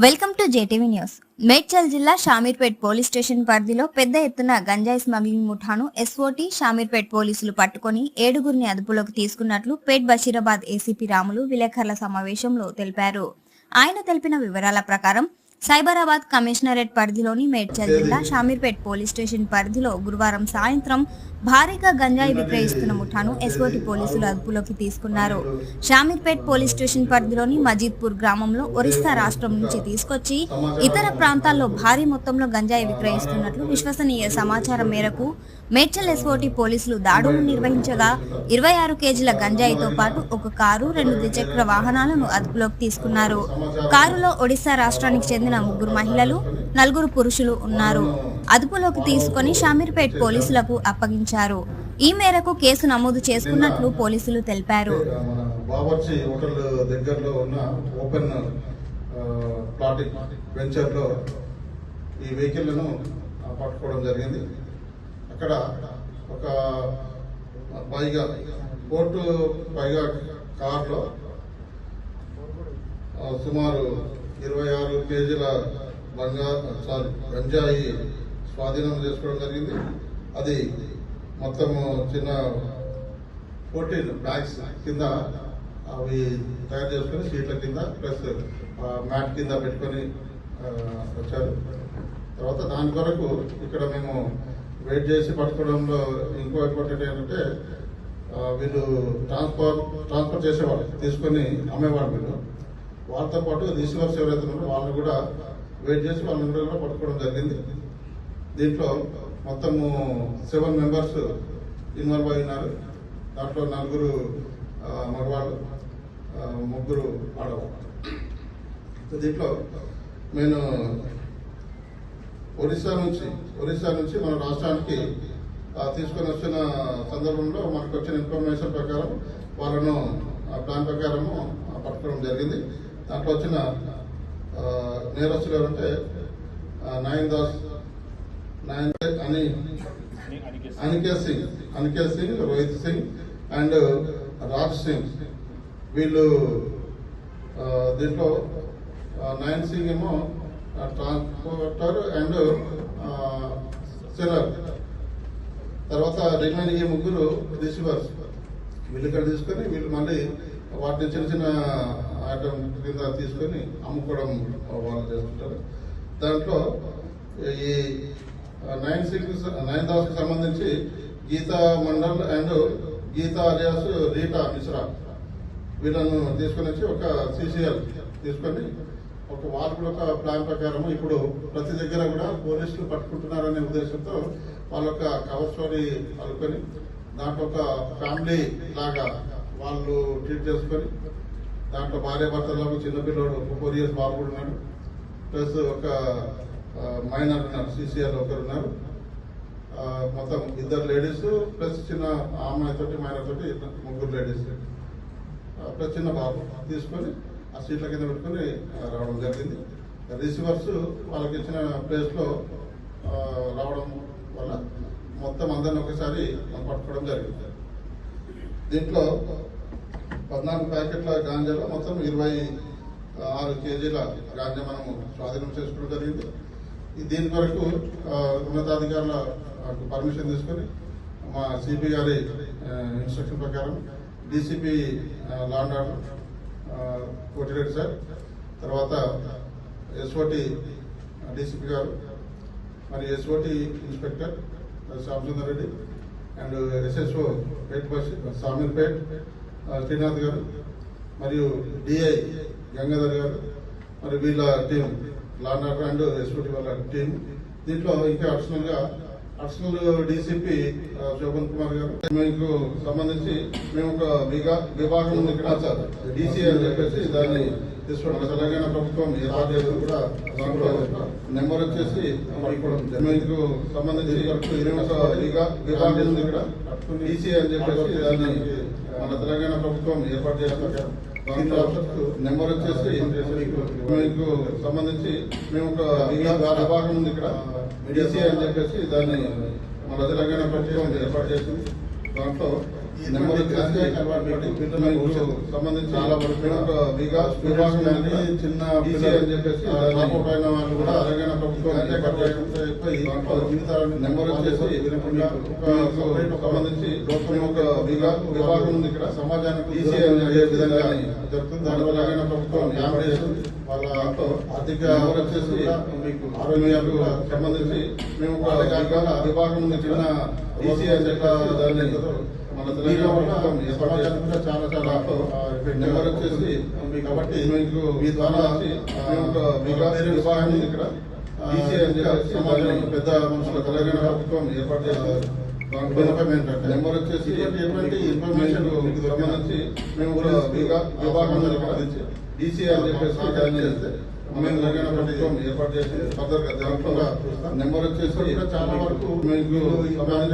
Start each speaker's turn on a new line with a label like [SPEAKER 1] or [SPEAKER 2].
[SPEAKER 1] Welcome to JTV news. Medchal జిల్లా Shamirpet police station పరిధిలో పెద్ద ఎత్తున గంజాయి స్మగ్లింగ్ ముఠాను ఎస్ఓటీ షామీర్పేట్ పోలీసులు పట్టుకొని 7గురిని అదుపులోకి తీసుకున్నట్లు పేట్ బషీరాబాద్ ఏసీపీ రాములు విలేకరుల సమావేశంలో తెలిపారు. ఆయన తెలిపిన వివరాల ప్రకారం సైబరాబాద్ కమిషనరేట్ పరిధిలోని మేడ్చల్ జిల్లా షామీర్పేట్ పోలీస్ స్టేషన్ పరిధిలో గురువారం సాయంత్రం భారీగా గంజాయి విక్రయిస్తున్న ముఠాను ఎస్ఓటీ పోలీసులు అదుపులోకి తీసుకున్నారు. షామీర్పేట్ పోలీస్ స్టేషన్ పరిధిలోని మజీద్పూర్ గ్రామంలో ఒరిస్సా రాష్ట్రం నుంచి తీసుకొచ్చి ఇతర ప్రాంతాల్లో భారీ మొత్తంలో గంజాయి విక్రయిస్తున్నట్లు విశ్వసనీయ సమాచారం మేరకు మేడ్చల్ ఎస్ఓటీ పోలీసులు దాడులు నిర్వహించగా 26 కేజీల గంజాయితో పాటు ఒక కారు, 2 ద్విచక్ర వాహనాలను అదుపులోకి తీసుకున్నారు. కారులో ఒడిశా రాష్ట్రానికి చెందిన 3 మహిళలు, 4 పురుషులు ఉన్నారు. అదుపులోకి తీసుకుని షామీర్పేట్ పోలీసులకు అప్పగించారు. ఈ మేరకు కేసు నమోదు చేసుకున్నట్లు పోలీసులు తెలిపారు.
[SPEAKER 2] అక్కడ ఒక పైగా కార్లో సుమారు 26 కేజీల గంజాయి స్వాధీనం చేసుకోవడం జరిగింది. అది మొత్తము చిన్న 14 బ్యాగ్స్ కింద అవి తయారు చేసుకుని సీట్ల కింద ప్లస్ మ్యాట్ కింద పెట్టుకొని వచ్చారు. తర్వాత దాని కొరకు ఇక్కడ మేము వెయిట్ చేసి పట్టుకోవడంలో ఇంకో ఇంపార్టెంట్ ఏంటంటే వీళ్ళు ట్రాన్స్ఫర్ చేసేవాళ్ళు, తీసుకొని అమ్మేవాళ్ళు. వీళ్ళు వాళ్ళతో పాటు రిసీవర్స్ ఎవరైతే ఉన్నారో వాళ్ళని కూడా వెయిట్ చేసి వాళ్ళని కూడా పట్టుకోవడం జరిగింది. దీంట్లో మొత్తము 7 మెంబర్స్ ఇన్వాల్వ్ అయినారు. దాంట్లో 4 మగవాళ్ళు, 3 ఆడవాళ్ళు. దీంట్లో నేను ఒరిస్సా నుంచి మన రాష్ట్రానికి తీసుకొని వచ్చిన సందర్భంలో మనకు వచ్చిన ఇన్ఫర్మేషన్ ప్రకారం వాళ్ళను ప్లాన్ ప్రకారము పట్టుకోవడం జరిగింది. దాంట్లో వచ్చిన నేరస్తులు ఎవరంటే అనికేత్ సింగ్, రోహిత్ సింగ్ అండ్ రాజ్ సింగ్. వీళ్ళు దీంట్లో 9 సింగ్ ఏమో ట్రాన్స్పోర్టర్ అండ్ సెల్లర్. తర్వాత రిమైనింగ్ 3 రిసీవర్స్. వీళ్ళు ఇక్కడ తీసుకొని వీళ్ళు మళ్ళీ వాటిని చిన్న చిన్న ఐటమ్ కింద తీసుకొని అమ్ముకోవడం వాళ్ళు చేస్తుంటారు. దాంట్లో ఈ 9 దాస్కి సంబంధించి గీతా మండల్ అండ్ గీతా అలియాస్ రీటా మిశ్రా వీళ్ళను తీసుకొని వచ్చి ఒక CCL తీసుకొని వాళ్ళు కూడా ఒక ప్లాన్ ప్రకారం ఇప్పుడు ప్రతి దగ్గర కూడా పోలీసులు పట్టుకుంటున్నారనే ఉద్దేశంతో వాళ్ళ ఒక కవర్ స్టోరీ అనుకొని దాంట్లో ఒక ఫ్యామిలీ లాగా వాళ్ళు ట్రీట్ చేసుకొని దాంట్లో భార్య భర్తలకు చిన్నపిల్లడు 4 years బాబు కూడా ఉన్నాడు, ప్లస్ ఒక మైనర్ ఉన్నారు, CCL ఒకరు ఉన్నారు. మొత్తం 2 లేడీస్ ప్లస్ చిన్న అమ్మాయి తోటి మైనర్ తోటి 3 లేడీస్ ప్లస్ చిన్న బాబు తీసుకొని ఆ సీట్ల కింద పెట్టుకుని రావడం జరిగింది. రిసీవర్స్ వాళ్ళకి ఇచ్చిన ప్లేస్లో రావడం వల్ల మొత్తం అందరిని ఒకసారి పట్టుకోవడం జరిగింది. దీంట్లో 14 ప్యాకెట్ల గాంజాలో మొత్తం 26 కేజీల గాంజా మనము స్వాధీనం చేసుకోవడం జరిగింది. దీని కొరకు ఉన్నతాధికారుల పర్మిషన్ తీసుకొని మా సిపి గారి ఇన్స్ట్రక్షన్ ప్రకారం DCP law and order Koti Reddy sir, తర్వాత ఎస్ఓటి డీసీపీ గారు, మరి SOT inspector Shyamsundar Reddy and SSO Shamirpet Srinath గారు, మరియు DI గంగాధర్ గారు, మరి వీళ్ళ team law and order and SOT వాళ్ళ టీం. దీంట్లో ఇంకా అడిషనల్ డీసీపీ శోభన్ కుమార్ గారు. మీకు సంబంధించి మేము ఒక విభాగం ఇక్కడ DC అని చెప్పేసి దాన్ని తీసుకోవడం తెలంగాణ ప్రభుత్వం ఏర్పాటు చేయడం కూడా దాంట్లో నెంబర్ వచ్చేసి మీకు సంబంధించి విభాగం ఉంది ఇక్కడ DC అని చెప్పేసి దాన్ని మన తెలంగాణ ప్రభుత్వం ఏర్పాటు చేయడం దాంట్లో నెంబర్ వచ్చేసి మీకు సంబంధించి మేము ఒక విభాగం ఉంది ఇక్కడ DC అని చెప్పేసి దాన్ని మన తెలంగాణ ప్రభుత్వం ఏర్పాటు చేసింది. దాంట్లో నెంబర్ గంజాయి అలవాటు పడి పిల్లలకు సంబంధించి చాలా వరకు ఒక విభాగం అనేది చిన్న పిల్లలు అని చెప్పేసి డ్రాప్అవుట్ అయిన వాళ్ళు కూడా తెలంగాణ ప్రభుత్వం జీవితాలను నెంబర్ వచ్చేసి సంబంధించి ఒక విభాగం ఉంది ఇక్కడ సమాజానికి ఈసీ అయ్యే విధంగా జరుగుతుంది. దానివల్ల తెలంగాణ ప్రభుత్వం వాళ్ళ ఆర్థిక వచ్చేసి మీకు ఆరోగ్యాలకు సంబంధించి మేము ఒక విభాగం ఉంది చిన్న ఈసీ అని చెప్పి దాన్ని మన తెలంగాణ సమాజానికి కూడా చాలా చాలా నెంబర్ వచ్చేసి కాబట్టి మీకు మీ ద్వారా మేము ఒక విభాగం ఉంది ఇక్కడ ఈసీ అని చెప్పి సమాజంలో పెద్ద మనుషుల తెలంగాణ ప్రభుత్వం ఏర్పాటు చేస్తారు. నెంబర్ వచ్చేసి ఎటువంటి ఇన్ఫర్మేషన్ మీకు సంబంధించి మేము కూడా విభాగం ఈసీ అని చెప్పేసి చేస్తే మేము తెలంగాణ ప్రభుత్వం ఏర్పాటు చేసి ఫర్దర్ గా జరగకుండా నెంబర్ వచ్చేసి చాలా వరకు మీకు